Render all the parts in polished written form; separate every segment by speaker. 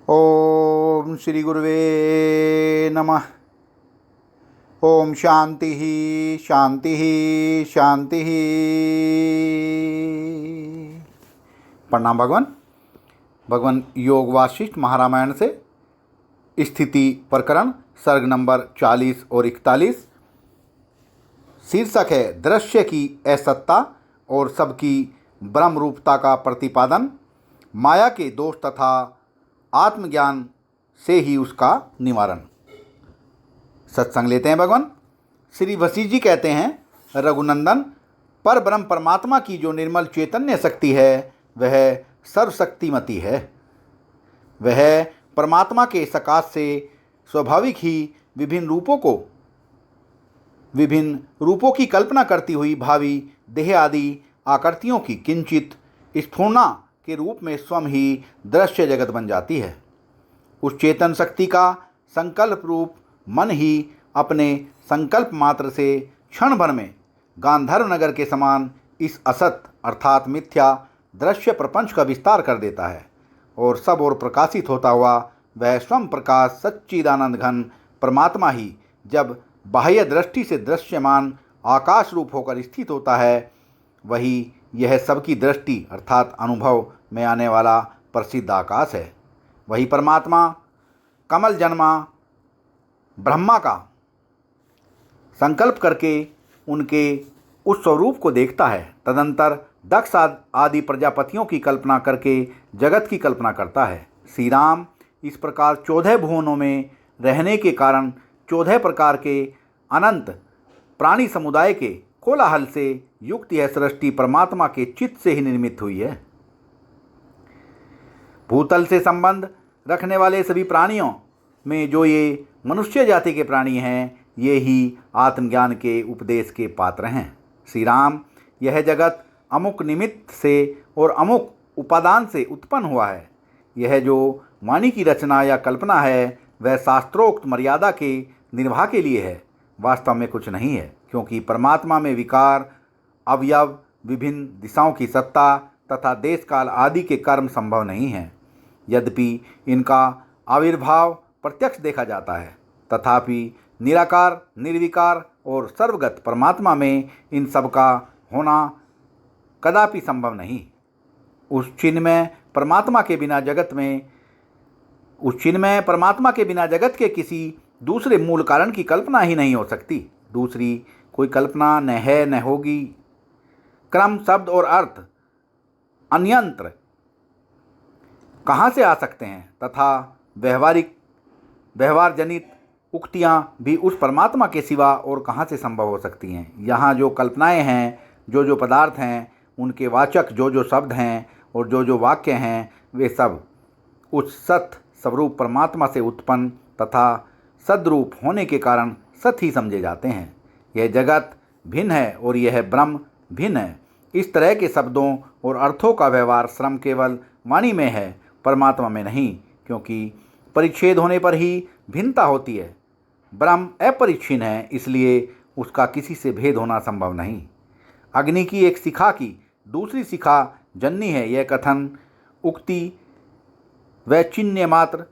Speaker 1: ओम श्री गुरुवे नमः। ओम शांति शांति शांति। प्रणाम भगवान। भगवान योग वासिष्ठ महारामायण से स्थिति प्रकरण सर्ग नंबर 40 और 41। शीर्षक है दृश्य की असत्ता और सबकी ब्रह्म रूपता का प्रतिपादन, माया के दोष तथा आत्मज्ञान से ही उसका निवारण। सत्संग लेते हैं भगवान। श्री वशिष्ठ जी कहते हैं, रघुनंदन, पर ब्रह्म परमात्मा की जो निर्मल चैतन्य शक्ति है वह सर्वशक्तिमती है। वह परमात्मा के सकाश से स्वाभाविक ही विभिन्न रूपों की कल्पना करती हुई भावी देह आदि आकृतियों की किंचित स्फुरना के रूप में स्वयं ही दृश्य जगत बन जाती है। उस चेतन शक्ति का संकल्प रूप मन ही अपने संकल्प मात्र से क्षण भर में गांधर्व नगर के समान इस असत अर्थात मिथ्या दृश्य प्रपंच का विस्तार कर देता है और सब ओर प्रकाशित होता हुआ वह स्वयं प्रकाश सच्चिदानंद घन परमात्मा ही जब बाह्य दृष्टि से दृश्यमान आकाश रूप होकर स्थित होता है, वही यह सबकी दृष्टि अर्थात अनुभव में आने वाला प्रसिद्ध आकाश है। वही परमात्मा कमल जन्मा ब्रह्मा का संकल्प करके उनके उस स्वरूप को देखता है। तदंतर दक्ष आदि प्रजापतियों की कल्पना करके जगत की कल्पना करता है। श्री राम इस प्रकार 14 भुवनों में रहने के कारण 14 प्रकार के अनंत प्राणी समुदाय के कोलाहल से युक्त यह सृष्टि परमात्मा के चित्त से ही निर्मित हुई है। भूतल से संबंध रखने वाले सभी प्राणियों में जो ये मनुष्य जाति के प्राणी हैं, ये ही आत्मज्ञान के उपदेश के पात्र हैं। श्री राम, यह जगत अमुक निमित्त से और अमुक उपादान से उत्पन्न हुआ है। यह जो वाणी की रचना या कल्पना है वह शास्त्रोक्त मर्यादा के निर्वाह के लिए है, वास्तव में कुछ नहीं है, क्योंकि परमात्मा में विकार, अवयव, विभिन्न दिशाओं की सत्ता तथा देश काल आदि के कर्म संभव नहीं हैं। यद्यपि इनका आविर्भाव प्रत्यक्ष देखा जाता है, तथापि निराकार, निर्विकार और सर्वगत परमात्मा में इन सब का होना कदापि संभव नहीं। उस चिन्मय परमात्मा के बिना जगत के किसी दूसरे मूल कारण की कल्पना ही नहीं हो सकती। दूसरी कोई कल्पना न है न होगी। क्रम, शब्द और अर्थ अन्यंत्र कहाँ से आ सकते हैं तथा व्यवहार जनित उक्तियाँ भी उस परमात्मा के सिवा और कहाँ से संभव हो सकती हैं। यहाँ जो कल्पनाएं हैं, जो पदार्थ हैं, उनके वाचक जो शब्द हैं और जो वाक्य हैं, वे सब उस सत स्वरूप परमात्मा से उत्पन्न तथा सद्रूप होने के कारण सत ही समझे जाते हैं। यह जगत भिन्न है और यह ब्रह्म भिन्न है। इस तरह के शब्दों और अर्थों का व्यवहार श्रम केवल वाणी में है, परमात्मा में नहीं, क्योंकि परिच्छेद होने पर ही भिन्नता होती है। ब्रह्म अपरिच्छिन्न है, इसलिए उसका किसी से भेद होना संभव नहीं। अग्नि की एक शिखा की दूसरी शिखा जननी है, यह कथन उक्ति व चिन्ह मात्र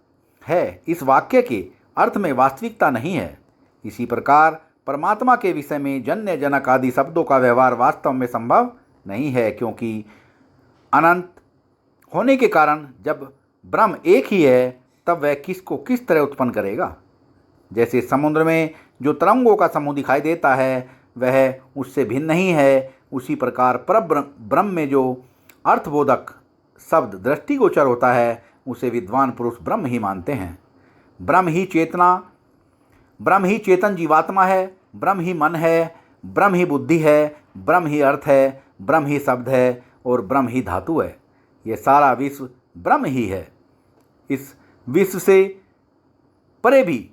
Speaker 1: है। इस वाक्य के अर्थ में वास्तविकता नहीं है। इसी प्रकार परमात्मा के विषय में जन्य, जनक आदि शब्दों का व्यवहार वास्तव में संभव नहीं है, क्योंकि अनंत होने के कारण जब ब्रह्म एक ही है तब वह किसको किस तरह उत्पन्न करेगा। जैसे समुद्र में जो तरंगों का समूह दिखाई देता है वह उससे भिन्न नहीं है, उसी प्रकार ब्रह्म में जो अर्थबोधक शब्द दृष्टिगोचर होता है उसे विद्वान पुरुष ब्रह्म ही मानते हैं। ब्रह्म ही चेतन जीवात्मा है, ब्रह्म ही मन है, ब्रह्म ही बुद्धि है, ब्रह्म ही अर्थ है, ब्रह्म ही शब्द है और ब्रह्म ही धातु है। ये सारा विश्व ब्रह्म ही है। इस विश्व से परे भी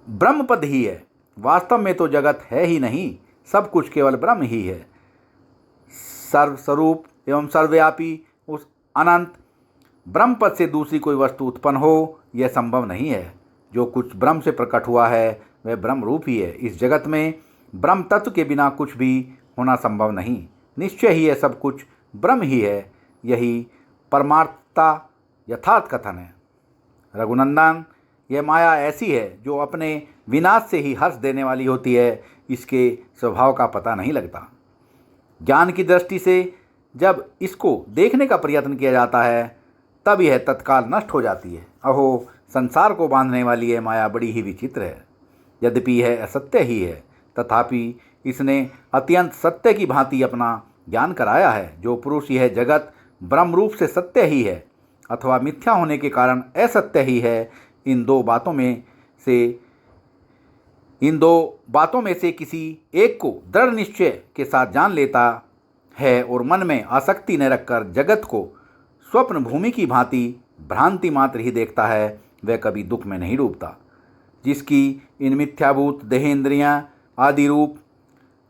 Speaker 1: ब्रह्म पद ही है। वास्तव में तो जगत है ही नहीं, सब कुछ केवल ब्रह्म ही है। सर्वस्वरूप एवं सर्वव्यापी उस अनंत ब्रह्म पद से दूसरी कोई वस्तु उत्पन्न हो, यह संभव नहीं है। जो कुछ ब्रह्म से प्रकट हुआ है वह ब्रह्म रूप ही है। इस जगत में ब्रह्म तत्व के बिना कुछ भी होना संभव नहीं। निश्चय ही यह सब कुछ ब्रह्म ही है। यही परमार्थता यथार्थ कथन है। रघुनंदन, यह माया ऐसी है जो अपने विनाश से ही हर्ष देने वाली होती है, इसके स्वभाव का पता नहीं लगता। ज्ञान की दृष्टि से जब इसको देखने का प्रयत्न किया जाता है तब यह तत्काल नष्ट हो जाती है। अहो, संसार को बांधने वाली यह माया बड़ी ही विचित्र है। यद्यपि यह असत्य ही है, तथापि इसने अत्यंत सत्य की भांति अपना ज्ञान कराया है। जो पुरुष यह जगत ब्रह्म रूप से सत्य ही है अथवा मिथ्या होने के कारण असत्य ही है, इन दो बातों में से किसी एक को दृढ़ निश्चय के साथ जान लेता है और मन में आसक्ति न रखकर जगत को स्वप्न भूमि की भांति भ्रांति मात्र ही देखता है, वह कभी दुख में नहीं डूबता। जिसकी इन मिथ्याभूत देहेंद्रियां आदि रूप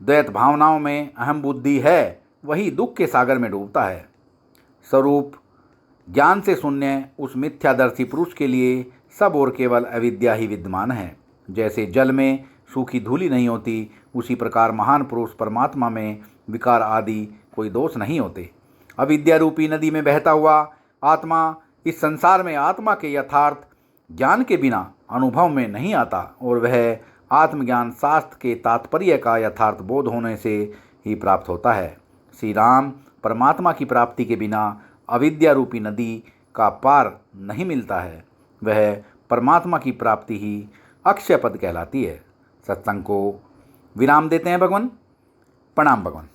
Speaker 1: द्वैत भावनाओं में अहम बुद्धि है, वही दुख के सागर में डूबता है। स्वरूप ज्ञान से शून्य उस मिथ्यादर्शी पुरुष के लिए सब और केवल अविद्या ही विद्यमान है। जैसे जल में सूखी धूलि नहीं होती, उसी प्रकार महान पुरुष परमात्मा में विकार आदि कोई दोष नहीं होते। अविद्या रूपी नदी में बहता हुआ आत्मा इस संसार में आत्मा के यथार्थ ज्ञान के बिना अनुभव में नहीं आता और वह आत्मज्ञान शास्त्र के तात्पर्य का यथार्थ बोध होने से ही प्राप्त होता है। श्री राम परमात्मा की प्राप्ति के बिना अविद्या रूपी नदी का पार नहीं मिलता है। वह परमात्मा की प्राप्ति ही अक्षय पद कहलाती है। सत्संग को विराम देते हैं भगवान। प्रणाम भगवान।